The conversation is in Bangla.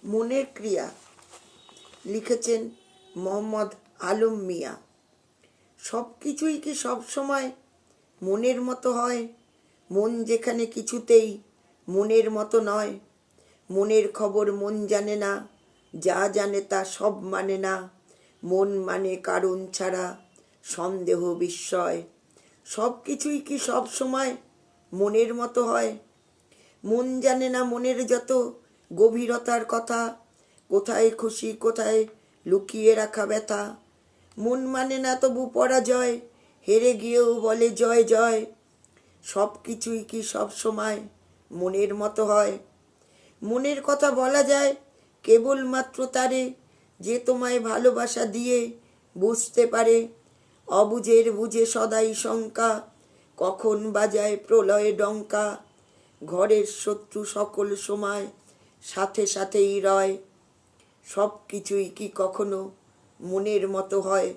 মনের ক্রিয়া লিখেছেন মোহাম্মদ আলম মিয়া। সব কিছুই কি সব সময় মনের মতো হয়? মন যেখানে কিছুতেই মনের মতো নয়। মনের খবর মন জানে না, যা জানে তা সব মানে না। মন মানে কারণ ছাড়া সন্দেহ বিস্ময়। সব কিছুই কি সব সময় মনের মতো হয়? মন জানে না মনের যত গভীরতার কথা, কোথায় খুশি কোথায় লুকিয়ে রাখা ব্যথা। মন মানে না তবু পরাজয়, হেরে গিয়েও বলে জয় জয়। সব কিছুই কি সব সময় মনের মতো হয়? মনের কথা বলা যায় কেবলমাত্র তারে, যে তোমায় ভালোবাসা দিয়ে বুঝতে পারে। অবুঝের বুঝে সদাই শঙ্কা, কখন বাজায় প্রলয়ে ডঙ্কা। ঘরের শত্রু সকল সময় সাথে সাথেই রয়। সব কিছুই কি কখনো মনের মতো হয়?